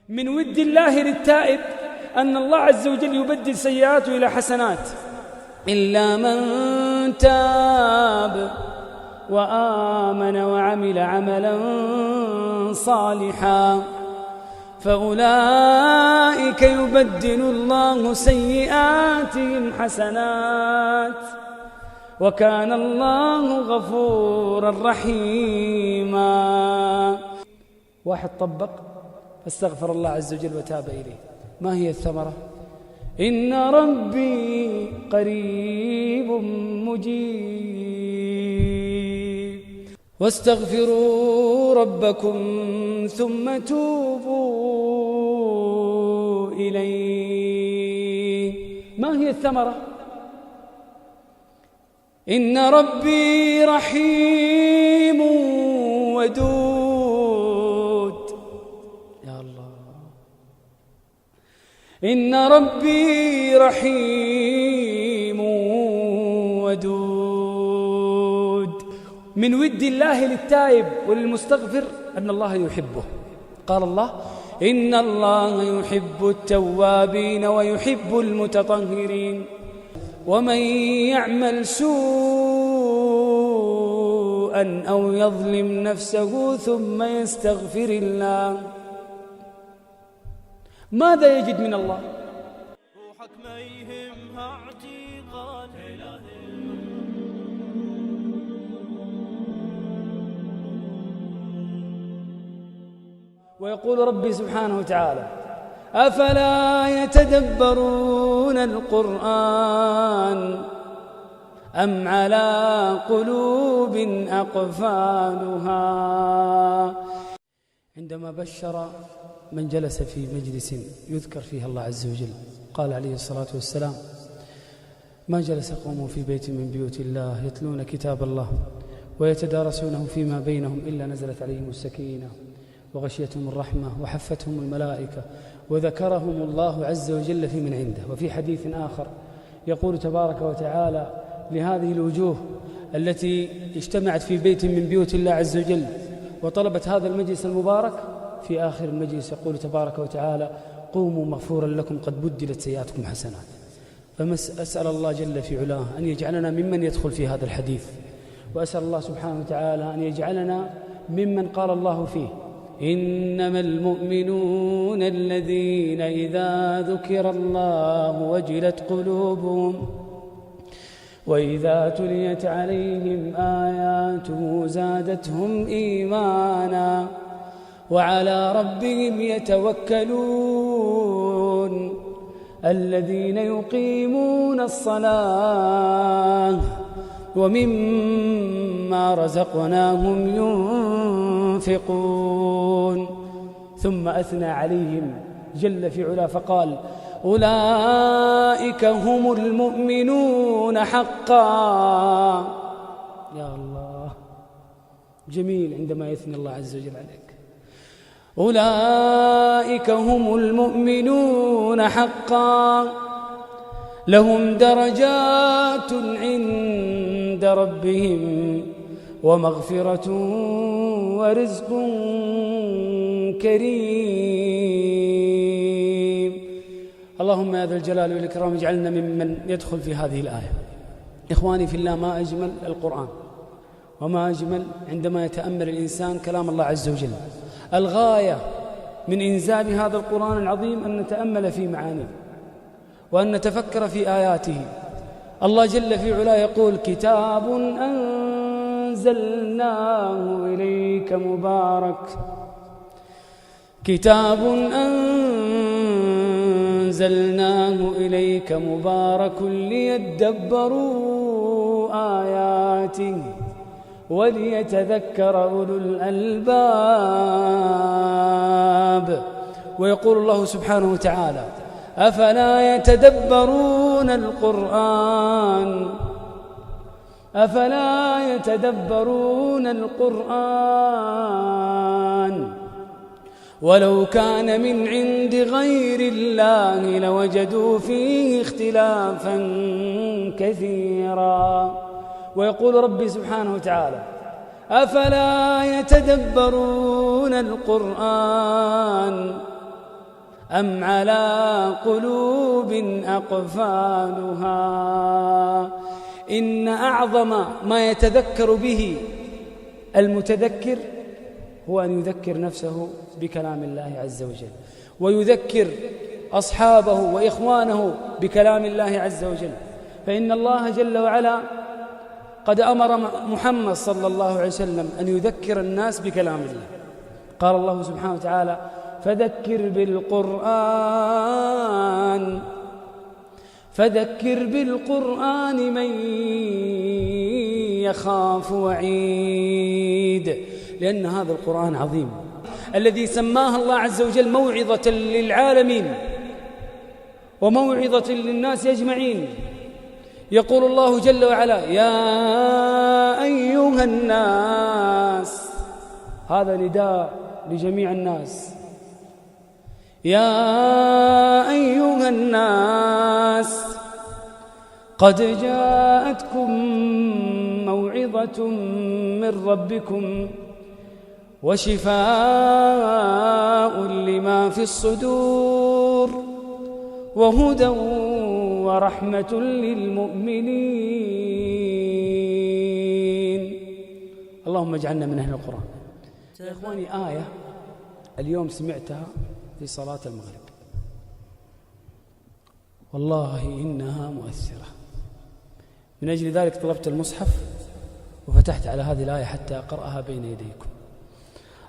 من ود الله للتائب أن الله عز وجل يبدل سيئاته إلى حسنات، إلا من تاب وآمن وعمل عملا صالحا فأولئك يبدل الله سيئاتهم حسنات وكان الله غفورا رحيما. واحد طبق فاستغفر الله عز وجل وتاب إليه، ما هي الثمرة؟ إن ربي قريب مجيب. واستغفروا ربكم ثم توبوا إليه. ما هي الثمرة؟ إن ربي رحيم ودود. يا الله، إن ربي رحيم ودود. من ود الله للتائب وللمستغفر أن الله يحبه. قال الله: إن الله يحب التوابين ويحب المتطهرين. ومن يعمل سوءا أو يظلم نفسه ثم يستغفر الله ماذا يجد من الله؟ روحك ما يهمها اعتقاد ويقول ربي سبحانه وتعالى: أفلا يتدبرون القرآن أم على قلوب أقفالها. عندما بشر من جلس في مجلس يذكر فيه الله عز وجل قال عليه الصلاة والسلام: ما جلس قوم في بيت من بيوت الله يتلون كتاب الله ويتدارسونه فيما بينهم إلا نزلت عليهم السكينة وغشيتهم الرحمة وحفتهم الملائكة وذكرهم الله عز وجل في من عنده. وفي حديث آخر يقول تبارك وتعالى لهذه الوجوه التي اجتمعت في بيت من بيوت الله عز وجل وطلبت هذا المجلس المبارك، في آخر المجلس يقول تبارك وتعالى: قوموا مغفورا لكم قد بدلت سيئاتكم حسنات. فأسأل الله جل في علاه أن يجعلنا ممن يدخل في هذا الحديث، وأسأل الله سبحانه وتعالى أن يجعلنا ممن قال الله فيه: إنما المؤمنون الذين إذا ذكر الله وجلت قلوبهم وإذا تليت عليهم آياته زادتهم إيمانا وعلى ربهم يتوكلون الذين يقيمون الصلاة ومما رزقناهم ينفقون. ثم أثنى عليهم جل في علا فقال: أولئك هم المؤمنون حقا. يا الله، جميل عندما يثني الله عز وجل عليك. أولئك هم المؤمنون حقا لهم درجات عند ربهم ومغفرة ورزق كريم. اللهم يا ذا الجلال والإكرام اجعلنا ممن يدخل في هذه الآية. إخواني في الله، ما أجمل القرآن وما أجمل عندما يتأمل الإنسان كلام الله عز وجل. الغاية من إنزال هذا القرآن العظيم أن نتأمل في معانيه وأن نتفكر في آياته. الله جل في علا يقول: كتاب أنزلناه إليك مبارك، كتاب أنزلناه إليك مبارك ليدبروا آياته وليتذكر أولو الألباب. ويقول الله سبحانه وتعالى: أفلا يتدبرون القرآن أفلا يتدبرون القرآن ولو كان من عند غير الله لوجدوا فيه اختلافا كثيرا. ويقول ربي سبحانه وتعالى: أفلا يتدبرون القرآن أم على قلوب أقفالها. إن أعظم ما يتذكر به المتذكر هو أن يذكر نفسه بكلام الله عز وجل، ويذكر أصحابه وإخوانه بكلام الله عز وجل. فإن الله جل وعلا قد أمر محمد صلى الله عليه وسلم أن يذكر الناس بكلام الله. قال الله سبحانه وتعالى: فذكر بالقرآن من يخاف وعيد. لأن هذا القرآن عظيم الذي سماه الله عز وجل موعظة للعالمين وموعظة للناس أجمعين. يقول الله جل وعلا: يا أيها الناس، هذا نداء لجميع الناس، يا أيها الناس قد جاءتكم موعظة من ربكم وشفاء لما في الصدور وهدى ورحمة للمؤمنين. اللهم اجعلنا من أهل القرآن. يا إخواني، آية اليوم سمعتها في صلاة المغرب، والله إنها مؤثرة. من أجل ذلك طلبت المصحف وفتحت على هذه الآية حتى أقرأها بين يديكم.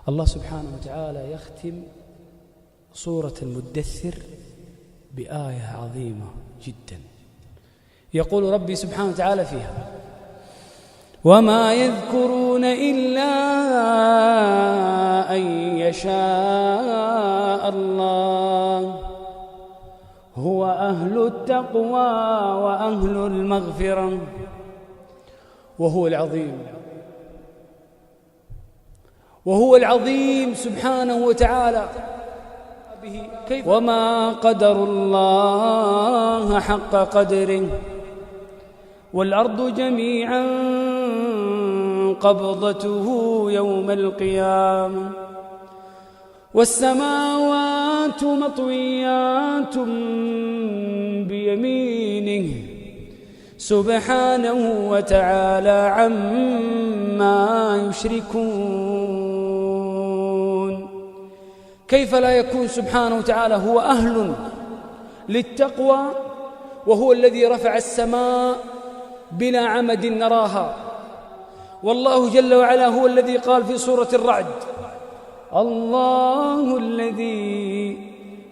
الله سبحانه وتعالى يختم سورة المدثر بآية عظيمة جدا. يقول ربي سبحانه وتعالى فيها: وما يذكرون إلا أن يشاء الله هو أهل التقوى وأهل المغفرة وهو العظيم سبحانه وتعالى. وما قدر الله حق قدره والأرض جميعا قبضته يوم القيامة والسماوات مطويات بيمينه سبحانه وتعالى عما يشركون. كيف لا يكون سبحانه وتعالى هو أهل للتقوى، وهو الذي رفع السماء بلا عمد نراها. والله جل وعلا هو الذي قال في سورة الرعد: الله الذي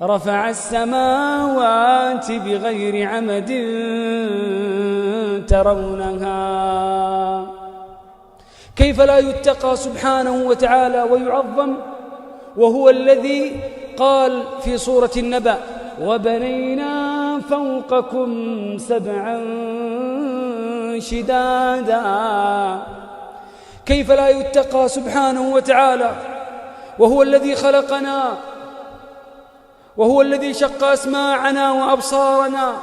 رفع السماوات بغير عمد ترونها. كيف لا يتقى سبحانه وتعالى ويعظم وهو الذي قال في سورة النبأ: وبنينا فوقكم سبعا شدادا. كيف لا يتقى سبحانه وتعالى وهو الذي خلقنا وهو الذي شق أسماعنا وأبصارنا.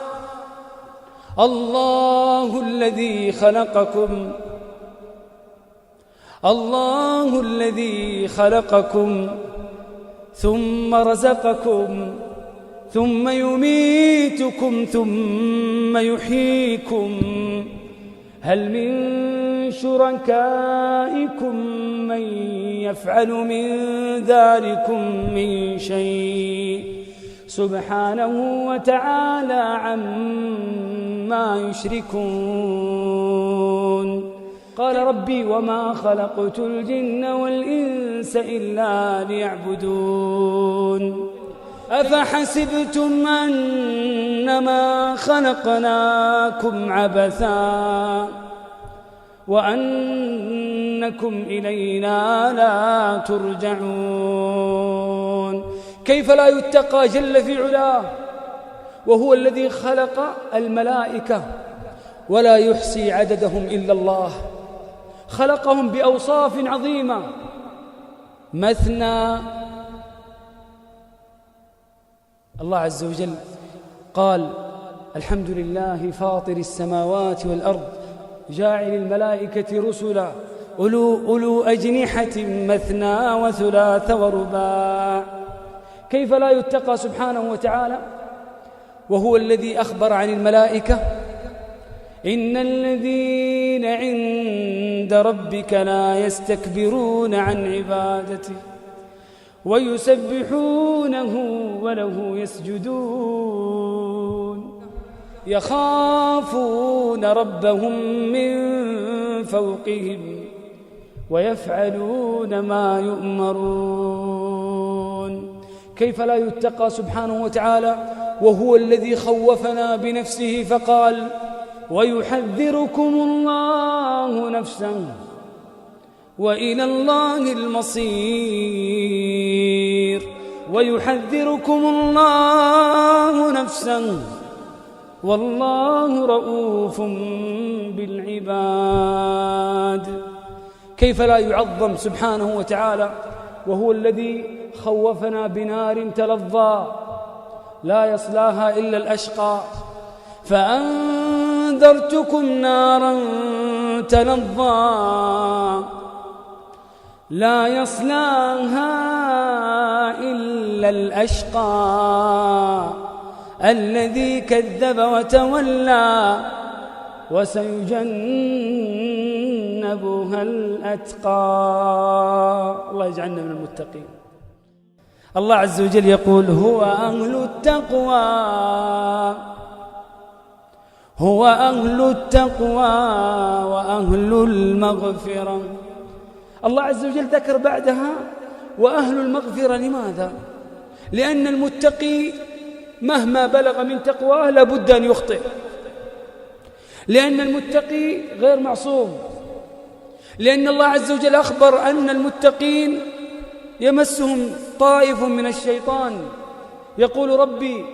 الله الذي خلقكم ثم رزقكم ثم يميتكم ثم يحييكم. هل من شركائكم من يفعل من ذلكم من شيء سبحانه وتعالى عما يشركون. قال ربي: وما خلقت الجن والإنس إلا ليعبدون. أفحسبتم أنما خلقناكم عبثا وأنكم إلينا لا ترجعون. كيف لا يتقى جل في علاه وهو الذي خلق الملائكة ولا يحصي عددهم إلا الله، خلقهم بأوصاف عظيمة: مثنى. الله عز وجل قال: الحمد لله فاطر السماوات والأرض جاعل الملائكة رسلا أولو أجنحة مثنى وثلاث ورباع. كيف لا يتقى سبحانه وتعالى وهو الذي أخبر عن الملائكة إن الذين عند ربك لا يستكبرون عن عبادته ويسبحونه وله يسجدون يخافون ربهم من فوقهم ويفعلون ما يؤمرون. كيف لا يتقى سبحانه وتعالى وهو الذي خوفنا بنفسه فقال ويحذركم الله نفسه وإلى الله المصير. ويحذركم الله نفسه والله رؤوف بالعباد. كيف لا يعظم سبحانه وتعالى وهو الذي خوفنا بنار تلظى لا يصلاها إلا الأشقى فأنذرتكم نارا تلظى لا يصلاها إلا الأشقى الذي كذب وتولى وسيجنبها الأتقى. الله يجعلنا من المتقين. الله عز وجل يقول هو أهل التقوى وأهل المغفرة. الله عز وجل ذكر بعدها وأهل المغفرة. لماذا؟ لأن المتقي مهما بلغ من تقواه لابد أن يخطئ، لأن المتقي غير معصوم، لأن الله عز وجل أخبر أن المتقين يمسهم طائف من الشيطان. يقول ربي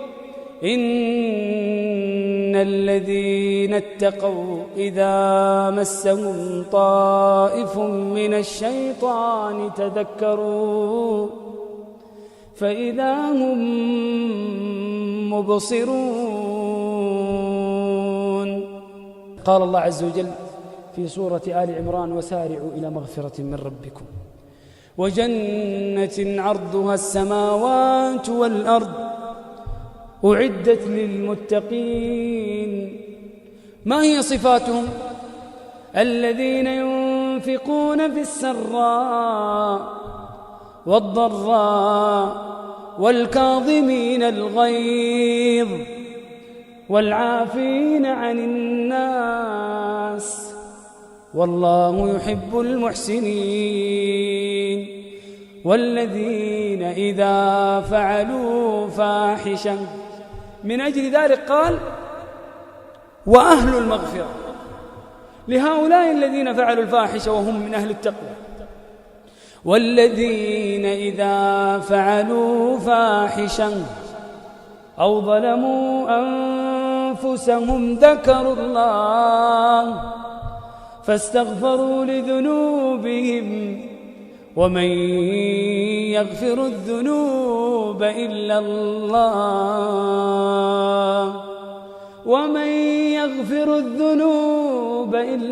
إن الذين اتقوا إذا مسهم طائف من الشيطان تذكروا فإذا هم مبصرون. قال الله عز وجل في سورة آل عمران وسارعوا إلى مغفرة من ربكم وجنة عرضها السماوات والأرض أعدت للمتقين. ما هي صفاتهم؟ الذين ينفقون في السراء والضراء والكاظمين الغيظ والعافين عن الناس والله يحب المحسنين. والذين إذا فعلوا فاحشة من أجل ذلك قال وأهل المغفرة لهؤلاء الذين فعلوا الفاحشة وهم من أهل التقوى. والذين إذا فعلوا فاحشة أو ظلموا أنفسهم ذكروا الله فاستغفروا لذنوبهم ومن يغفر الذنوب إلا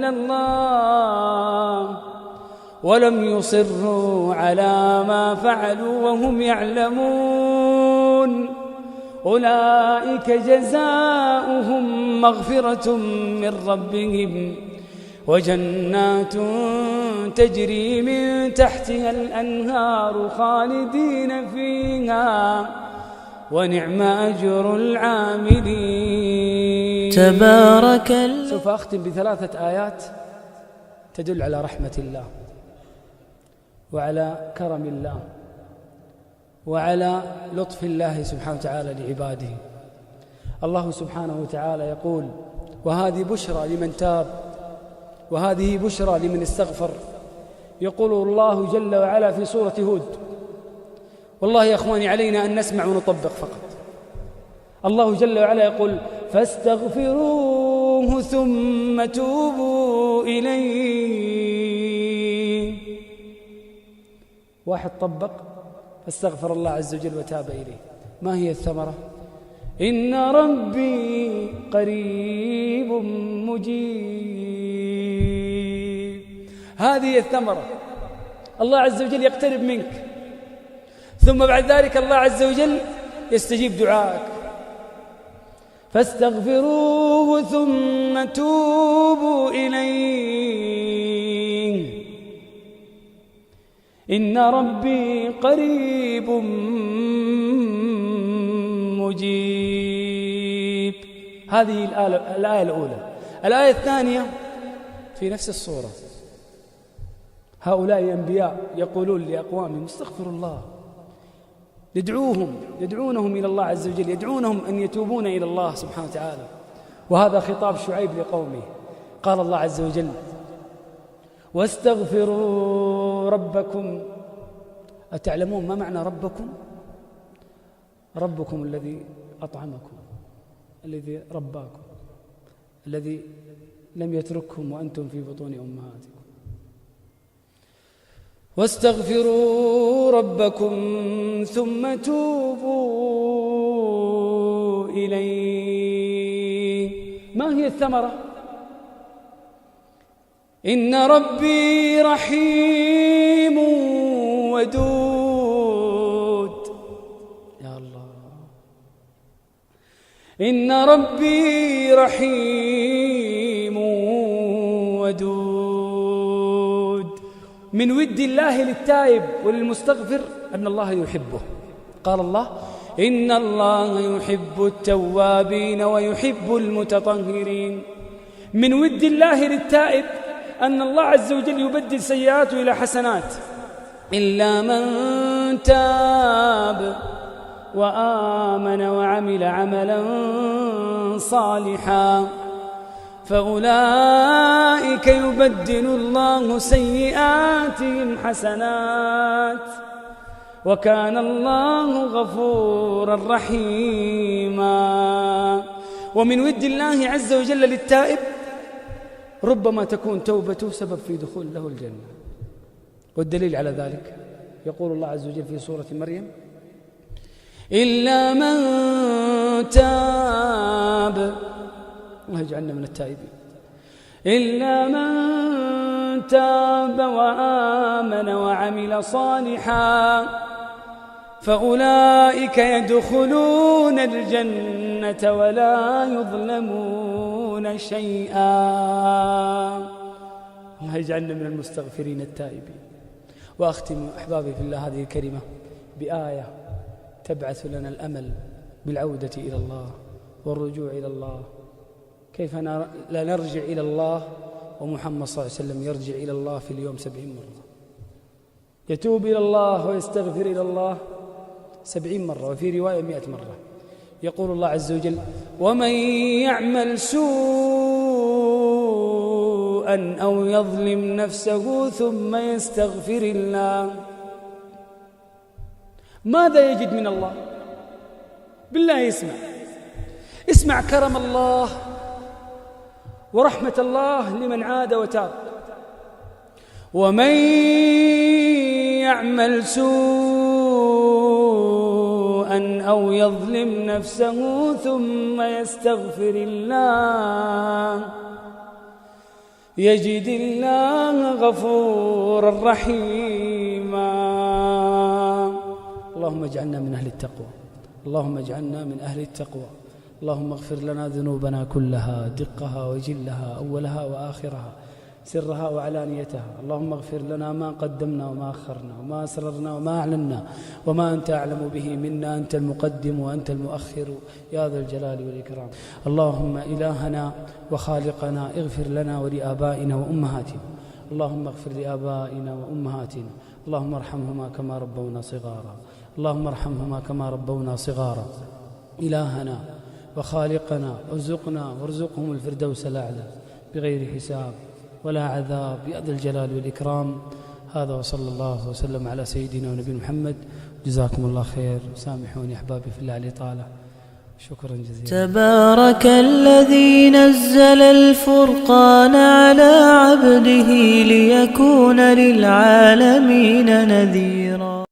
الله ولم يصروا على ما فعلوا وهم يعلمون أولئك جزاؤهم مغفرة من ربهم وجنات تجري من تحتها الأنهار خالدين فيها ونعم أجر العاملين. تبارك الله. سوف أختم بثلاثة آيات تدل على رحمة الله وعلى كرم الله وعلى لطف الله سبحانه وتعالى لعباده. الله سبحانه وتعالى يقول وهذه بشرى لمن تاب وهذه بشرى لمن استغفر. يقول الله جل وعلا في سورة هود والله يا أخواني علينا أن نسمع ونطبق فقط. الله جل وعلا يقول فاستغفروه ثم توبوا إليه. واحد طبق فاستغفر الله عز وجل وتاب إليه. ما هي الثمرة؟ إن ربي قريب مجيب. هذه الثمرة. الله عز وجل يقترب منك ثم بعد ذلك الله عز وجل يستجيب دعائك. فاستغفروه ثم توبوا إليه إن ربي قريب مجيب. هذه الآية الأولى. الآية الثانية في نفس الصورة، هؤلاء الأنبياء يقولون لأقوامهم استغفروا الله، يدعونهم إلى الله عز وجل، يدعونهم أن يتوبون إلى الله سبحانه وتعالى. وهذا خطاب شعيب لقومه. قال الله عز وجل واستغفروا ربكم. أتعلمون ما معنى ربكم؟ ربكم الذي أطعمكم، الذي رباكم، الذي لم يترككم وأنتم في بطون أمهاتكم. واستغفروا ربكم ثم توبوا إليه. ما هي الثمرة؟ إن ربي رحيم ودود. يا الله، إن ربي رحيم ودود. من ود الله للتائب وللمستغفر أن الله يحبه. قال الله إن الله يحب التوابين ويحب المتطهرين. من ود الله للتائب أن الله عز وجل يبدل سيئاته إلى حسنات. إلا من تاب وآمن وعمل عملا صالحا فأولئك يبدل الله سيئاتهم حسنات وكان الله غفورا رحيما. ومن ود الله عز وجل للتائب ربما تكون توبته سبب في دخول له الجنة. والدليل على ذلك يقول الله عز وجل في سورة مريم إلا من تاب. الله يجعلنا من التائبين. إلا من تاب وآمن وعمل صالحا فأولئك يدخلون الجنة ولا يظلمون شيئا. الله يجعلنا من المستغفرين التائبين. وأختم أحبابي في الله هذه الكلمة بآية تبعث لنا الأمل بالعودة إلى الله والرجوع إلى الله. كيف لا نرجع إلى الله ومحمد صلى الله عليه وسلم يرجع إلى الله في اليوم 70 مرة، يتوب إلى الله ويستغفر إلى الله 70 مرة، وفي رواية 100 مرة. يقول الله عز وجل ومن يعمل سوءا أو يظلم نفسه ثم يستغفر الله ماذا يجد من الله؟ بالله اسمع كرم الله ورحمة الله لمن عاد وتاب. ومن يعمل سوءا أو يظلم نفسه ثم يستغفر الله يجد الله غفورا رحيما. اللهم اجعلنا من أهل التقوى، اللهم اجعلنا من أهل التقوى. اللهم اغفر لنا ذنوبنا كلها دقها وجلها أولها وآخرها سرها وعلانيتها. اللهم اغفر لنا ما قدمنا وما أخرنا وما أسررنا وما أعلنا وما أنت أعلم به منا. أنت المقدم وأنت المؤخر يا ذا الجلال والإكرام. اللهم إلهنا وخالقنا اغفر لنا ولآبائنا وأمهاتنا. اللهم اغفر لآبائنا وأمهاتنا. اللهم ارحمهما كما ربونا صغارا. اللهم ارحمهما كما ربونا صغارا. إلهنا وخالقنا وارزقهم الفردوس الأعلى بغير حساب ولا عذاب يا ذا الجلال والإكرام. هذا وصلى الله وسلم على سيدنا ونبينا محمد. جزاكم الله خير. سامحوني أحبابي في الله على الإطالة. شكرا جزيلا. تبارك الذي نزل الفرقان على عبده ليكون للعالمين نذيرا.